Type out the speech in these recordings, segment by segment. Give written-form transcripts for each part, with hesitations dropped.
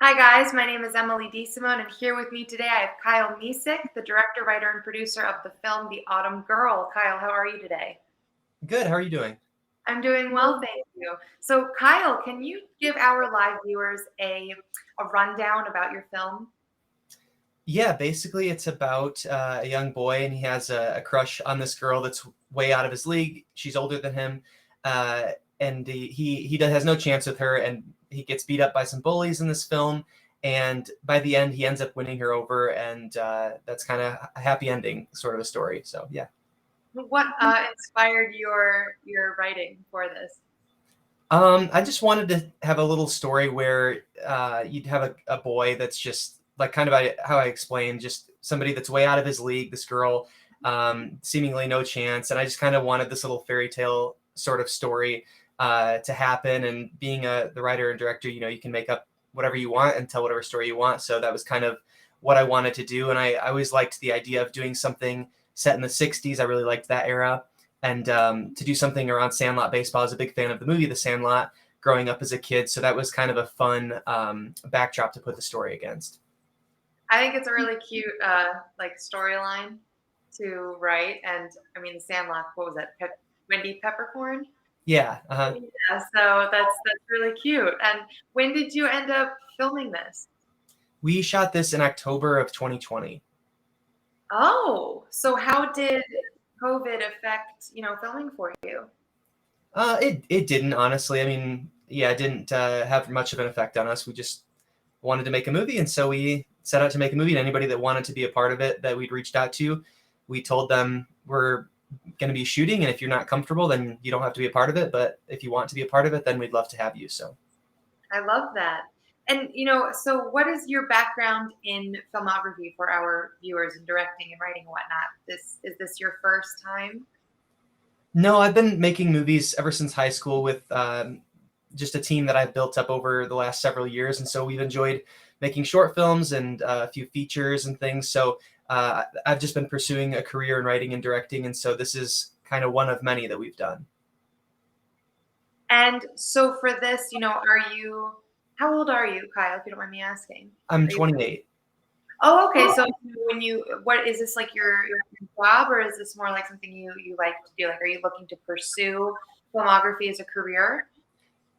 Hi guys, my name is Emily DeSimone, and here with me today I have Kyle Misek, the director, writer, and producer of the film The Autumn Girl. Kyle, how are you today? Good. How are you doing? I'm doing well, thank you. So, Kyle, can you give our live viewers a rundown about your film? Yeah, basically, it's about a young boy, and he has a crush on this girl that's way out of his league. She's older than him, uh, and has no chance with her, and he gets beat up by some bullies in this film. And by the end, he ends up winning her over, and that's kind of a happy ending sort of a story. So yeah. What inspired your writing for this? I just wanted to have a little story where you'd have a boy that's just like kind of how I explained, just somebody that's way out of his league, this girl, seemingly no chance. And I just kind of wanted this little fairy tale sort of story to happen. And being the writer and director, you can make up whatever you want and tell whatever story you want. So that was kind of what I wanted to do. And I always liked the idea of doing something set in the 60s. I really liked that era, and to do something around Sandlot baseball. I was a big fan of the movie The Sandlot growing up as a kid, so that was kind of a fun backdrop to put the story against. I think it's a really cute like storyline to write, and I mean, The Sandlot. What was that? Wendy Peppercorn. Yeah, Yeah, so that's really cute. And when did you end up filming this? we shot this in October of 2020. Oh, so how did COVID affect, filming for you? It didn't, honestly. I mean, yeah, it didn't have much of an effect on us. We just wanted to make a movie, and so we set out to make a movie. And anybody that wanted to be a part of it that we'd reached out to, we told them we're going to be shooting, and if you're not comfortable, then you don't have to be a part of it. But if you want to be a part of it, then we'd love to have you. So. I love that. And, so what is your background in filmography for our viewers and directing and writing and whatnot? Is this your first time? No, I've been making movies ever since high school with just a team that I've built up over the last several years. And so we've enjoyed making short films and a few features and things. So I've just been pursuing a career in writing and directing. And so this is kind of one of many that we've done. And so for this, how old are you, Kyle, if you don't mind me asking? I'm Are you 28. Oh, okay. So what is this like your job, or is this more like something you like to do? Like, are you looking to pursue filmography as a career?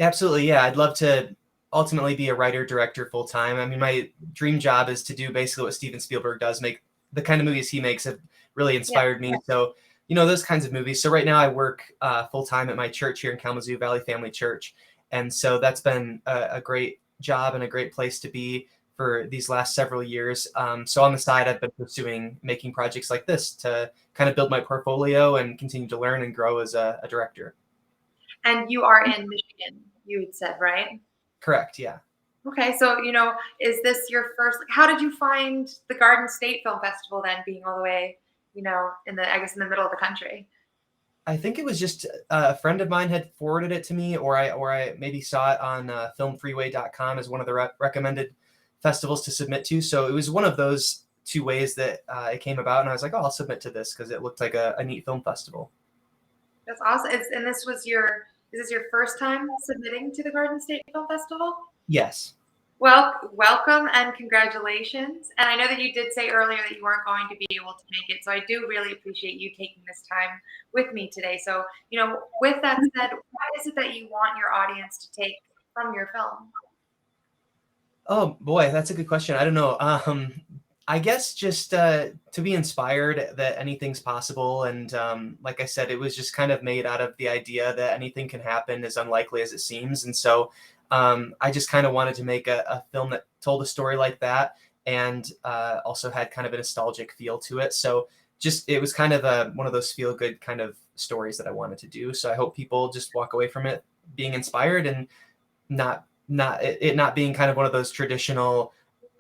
Absolutely. Yeah. I'd love to ultimately be a writer director full time. I mean, my dream job is to do basically what Steven Spielberg does. Make the kind of movies he makes have really Yeah. inspired me. So, those kinds of movies. So right now I work full time at my church here in Kalamazoo Valley Family Church. And so that's been a great job and a great place to be for these last several years. So on the side, I've been pursuing making projects like this to kind of build my portfolio and continue to learn and grow as a director. And you are in Michigan, you had said, right? Correct. Yeah. Okay, so is this your first? Like, how did you find the Garden State Film Festival then, being all the way, in the I guess in the middle of the country? I think it was just a friend of mine had forwarded it to me, or I maybe saw it on filmfreeway.com as one of the recommended festivals to submit to. So it was one of those two ways that it came about, and I was like, oh, I'll submit to this because it looked like a neat film festival. That's awesome. And is this your first time submitting to the Garden State Film Festival? Yes. Well, welcome and congratulations. And I know that you did say earlier that you weren't going to be able to make it. So I do really appreciate you taking this time with me today. So, with that said, what is it that you want your audience to take from your film? Oh boy, that's a good question. I don't know. I guess just to be inspired that anything's possible, and like I said, it was just kind of made out of the idea that anything can happen, as unlikely as it seems. And so I just kind of wanted to make a film that told a story like that, and also had kind of a nostalgic feel to it. So just it was kind of one of those feel good kind of stories that I wanted to do. So I hope people just walk away from it being inspired and not it not being kind of one of those traditional,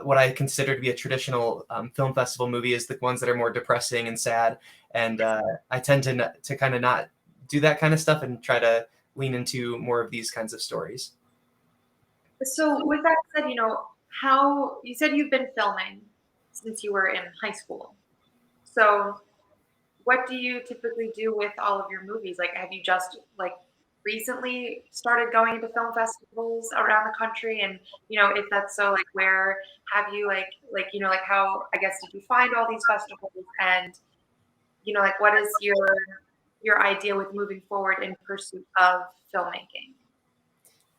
what I consider to be a traditional film festival movie is the ones that are more depressing and sad. And I tend to kind of not do that kind of stuff and try to lean into more of these kinds of stories. So, with that said, how you said you've been filming since you were in high school. So, what do you typically do with all of your movies? Like, have you just like recently started going to film festivals around the country? And if that's so, like, where have you, like how, I guess, did you find all these festivals? And like, what is your idea with moving forward in pursuit of filmmaking?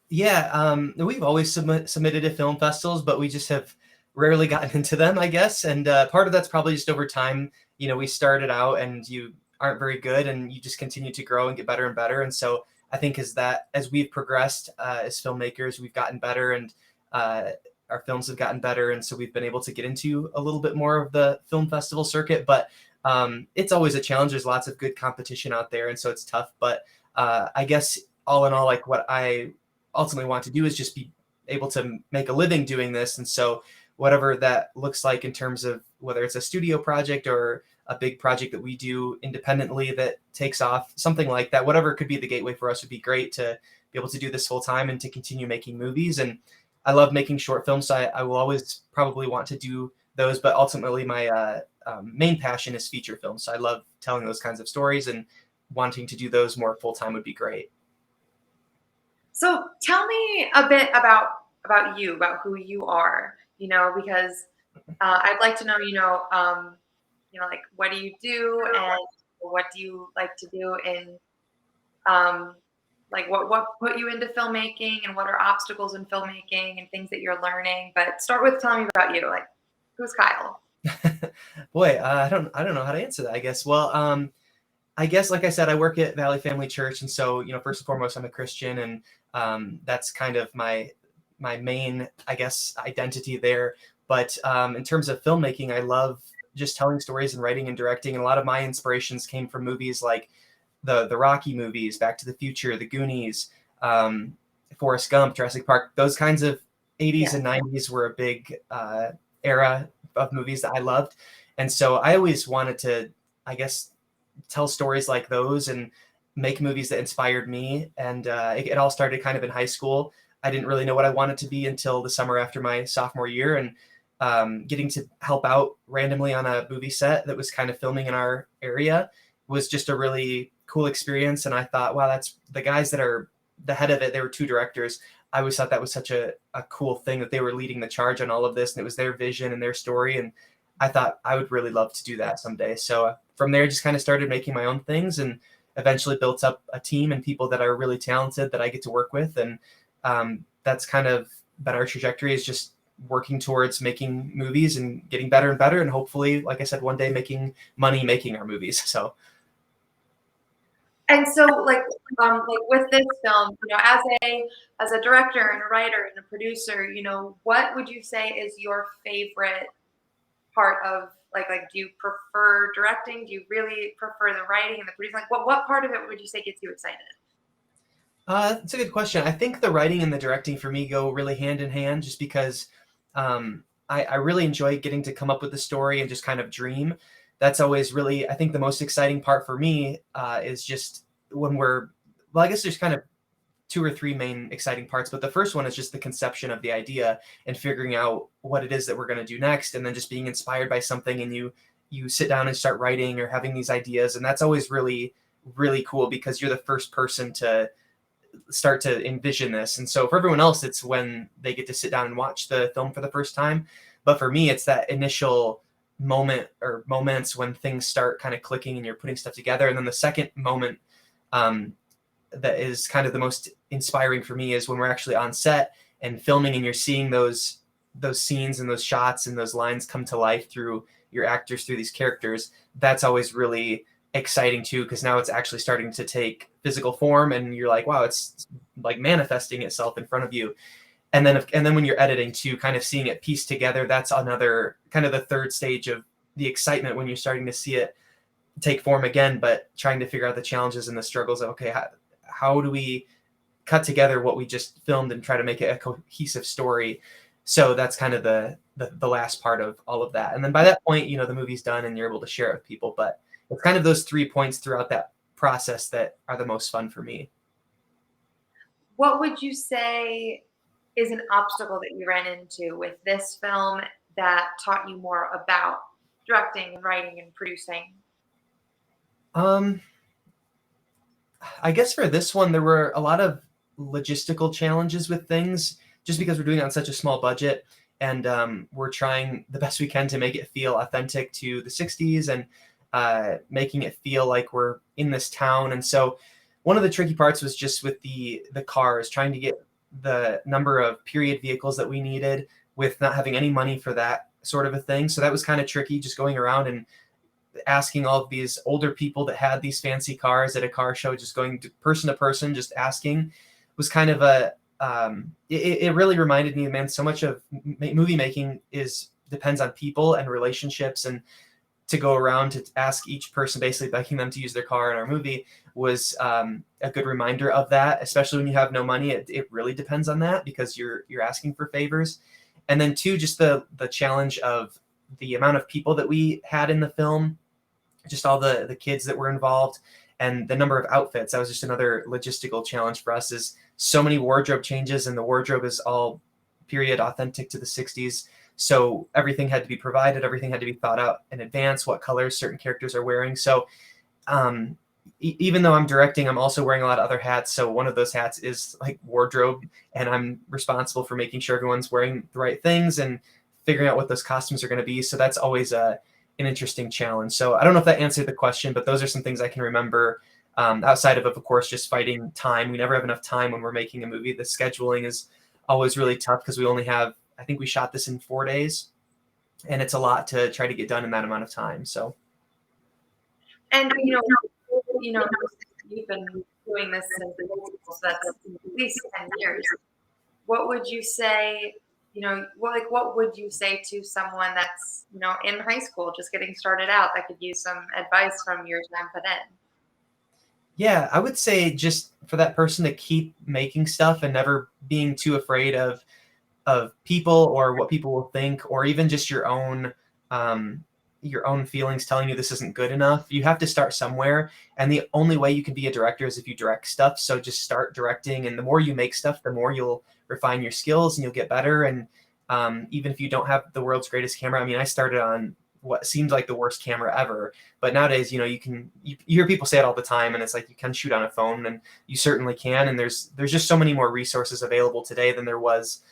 Yeah, we've always submitted to film festivals, but we just have rarely gotten into them, I guess. And part of that's probably just over time. We started out and you aren't very good, and you just continue to grow and get better and better. And so I think as we've progressed as filmmakers, we've gotten better, and uh, our films have gotten better, and so we've been able to get into a little bit more of the film festival circuit. But it's always a challenge. There's lots of good competition out there, and so it's tough. But I guess all in all, like what I ultimately want to do is just be able to make a living doing this. And so whatever that looks like in terms of whether it's a studio project or a big project that we do independently that takes off, something like that, whatever could be the gateway for us would be great to be able to do this full time and to continue making movies. And I love making short films, so I will always probably want to do those. But ultimately, my main passion is feature films. So I love telling those kinds of stories, and wanting to do those more full time would be great. So tell me a bit about you, about who you are. Because I'd like to know, like, what do you do, and what do you like to do in, um, like, what put you into filmmaking, and what are obstacles in filmmaking and things that you're learning. But start with telling me about you. Like, who's Kyle? Boy, I don't know how to answer that, I guess. Well, I guess, like I said, I work at Valley Family Church, and so first and foremost, I'm a Christian, and that's kind of my main, I guess, identity there. But in terms of filmmaking, I love just telling stories and writing and directing. And a lot of my inspirations came from movies like the Rocky movies, Back to the Future, The Goonies, um, Forrest Gump, Jurassic Park. Those kinds of 80s Yeah. and 90s were a big era of movies that I loved, and so I always wanted to, I guess, tell stories like those and make movies that inspired me. And it all started kind of in high school. I didn't really know what I wanted to be until the summer after my sophomore year, and getting to help out randomly on a movie set that was kind of filming in our area was just a really cool experience. And I thought, wow, that's the guys that are the head of it. They were two directors. I always thought that was such a cool thing that they were leading the charge on all of this, and it was their vision and their story. And I thought I would really love to do that someday. So from there, just kind of started making my own things, and eventually built up a team and people that are really talented that I get to work with. And that's kind of been our trajectory, is just working towards making movies and getting better and better. And hopefully, like I said, one day making money making our movies. So And so, like with this film, as a director and a writer and a producer, what would you say is your favorite part of, do you prefer directing? Do you really prefer the writing and the producing? Like, what part of it would you say gets you excited? That's a good question. I think the writing and the directing for me go really hand in hand, just because I really enjoy getting to come up with the story and just kind of dream. That's always really, I think, the most exciting part for me is just when well, I guess there's kind of two or three main exciting parts, but the first one is just the conception of the idea and figuring out what it is that we're going to do next, and then just being inspired by something, and you sit down and start writing or having these ideas. And that's always really, really cool, because you're the first person to start to envision this. And so for everyone else, it's when they get to sit down and watch the film for the first time. But for me, it's that initial moment or moments when things start kind of clicking and you're putting stuff together. And then the second moment um, that is kind of the most inspiring for me is when we're actually on set and filming, and you're seeing those scenes and those shots and those lines come to life through your actors, through these characters. That's always really exciting too, because now it's actually starting to take physical form, and you're like, wow, it's like manifesting itself in front of you. And then when you're editing too, kind of seeing it piece together, that's another kind of the third stage of the excitement, when you're starting to see it take form again, but trying to figure out the challenges and the struggles of, okay, how do we cut together what we just filmed and try to make it a cohesive story. So that's kind of the last part of all of that. And then by that point, the movie's done and you're able to share it with people. But it's kind of those 3 points throughout that process that are the most fun for me. What would you say is an obstacle that you ran into with this film that taught you more about directing and writing and producing? Um, I guess for this one, there were a lot of logistical challenges with things just because we're doing it on such a small budget. And we're trying the best we can to make it feel authentic to the 60s and making it feel like we're in this town. And so one of the tricky parts was just with the cars, trying to get the number of period vehicles that we needed with not having any money for that sort of a thing. So that was kind of tricky, just going around and asking all of these older people that had these fancy cars at a car show, just going to person, just asking, was kind of it really reminded me, man, so much of movie making is depends on people and relationships, and to go around to ask each person, basically begging them to use their car in our movie, was a good reminder of that. Especially when you have no money, it really depends on that because you're asking for favors. And then two, just the challenge of the amount of people that we had in the film, just all the kids that were involved, and the number of outfits. That was just another logistical challenge for us. Is so many wardrobe changes, and the wardrobe is all period authentic to the 60s. So everything had to be provided, everything had to be thought out in advance, what colors certain characters are wearing. So um, even though I'm directing, I'm also wearing a lot of other hats. So one of those hats is like wardrobe, and I'm responsible for making sure everyone's wearing the right things and figuring out what those costumes are going to be. So that's always an interesting challenge. So I don't know if that answered the question, but those are some things I can remember, outside of course, just fighting time. We never have enough time when we're making a movie. The scheduling is always really tough because we only have, I think we shot this in 4 days, and it's a lot to try to get done in that amount of time. So And you've been doing this since high school, so that's at least 10 years. What would you say? What would you say to someone that's in high school, just getting started out, that could use some advice from your time put in? yeah, I would say just for that person to keep making stuff and never being too afraid of people or what people will think, or even just um, your own feelings telling you this isn't good enough. You have to start somewhere, and the only way you can be a director is if you direct stuff. So just start directing, and the more you make stuff, the more you'll refine your skills and you'll get better. And even if you don't have the world's greatest camera, I mean, I started on what seemed like the worst camera ever, but nowadays, you hear people say it all the time, and it's like you can shoot on a phone, and you certainly can. And there's just so many more resources available today than there was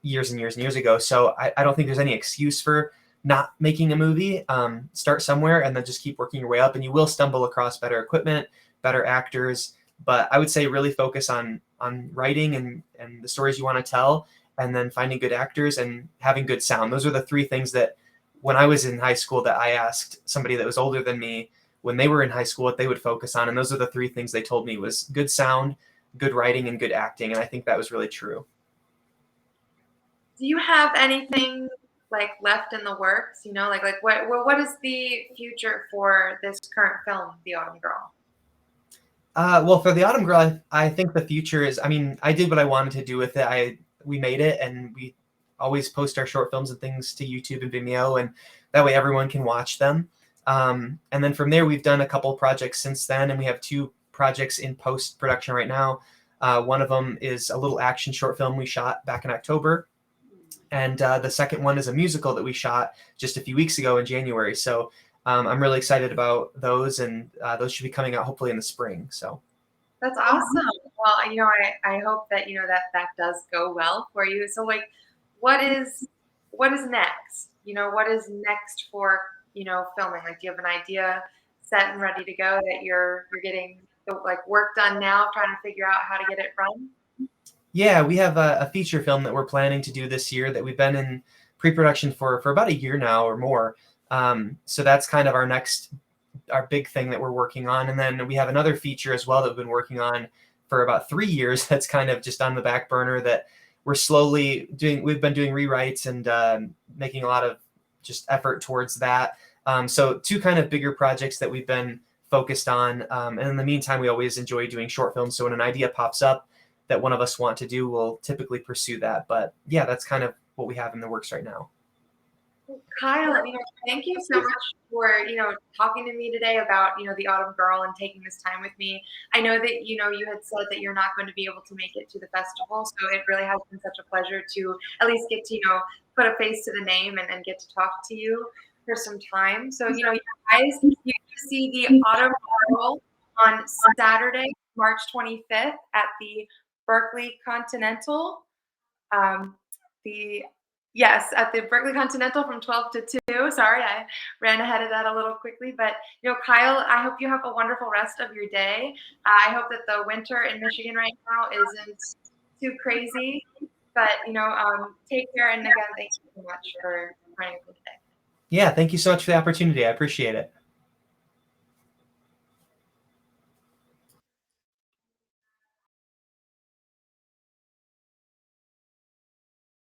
years and years and years ago. So I don't think there's any excuse for not making a movie. Start somewhere and then just keep working your way up, and you will stumble across better equipment, better actors. But I would say really focus on writing and the stories you want to tell, and then finding good actors and having good sound. Those are the three things that when I was in high school that I asked somebody that was older than me when they were in high school what they would focus on, and those are the three things they told me was good sound, good writing, and good acting. And I think that was really true. Do you have anything like left in the works? What is the future for this current film, The Autumn Girl? Well, for the Autumn Girl, I think the future is. I mean, I did what I wanted to do with it. We made it, and we always post our short films and things to YouTube and Vimeo, and that way everyone can watch them. And then from there, we've done a couple projects since then, and we have two projects in post production right now. One of them is a little action short film we shot back in October, and the second one is a musical that we shot just a few weeks ago in January. So I'm really excited about those, and those should be coming out hopefully in the spring. So That's awesome. Well, I hope that that does go well for you. So what is what is next? What is next for filming? Like, do you have an idea set and ready to go that you're getting the work done now, trying to figure out how to get it run? yeah, we have a feature film that we're planning to do this year that we've been in pre-production for about a year now or more. So that's kind of our big thing that we're working on. And then we have another feature as well that we've been working on for about 3 years. That's kind of just on the back burner that we're slowly doing. We've been doing rewrites and making a lot of just effort towards that. So two kind of bigger projects that we've been focused on. And in the meantime, we always enjoy doing short films. So when an idea pops up that one of us want to do, we'll typically pursue that. But yeah, that's kind of what we have in the works right now. Kyle, thank you so much for, talking to me today about, the Autumn Girl and taking this time with me. I know that, you had said that you're not going to be able to make it to the festival, so it really has been such a pleasure to at least get to, put a face to the name and get to talk to you for some time. So, you guys, you can see the Autumn Girl on Saturday, March 25th at the Berkeley Continental. Um, the Yes, at the Berkeley Continental from 12 to 2. Sorry, I ran ahead of that a little quickly, but Kyle, I hope you have a wonderful rest of your day. I hope that the winter in Michigan right now isn't too crazy, but take care. And again, thank you so much for joining me today. Yeah, thank you so much for the opportunity. I appreciate it.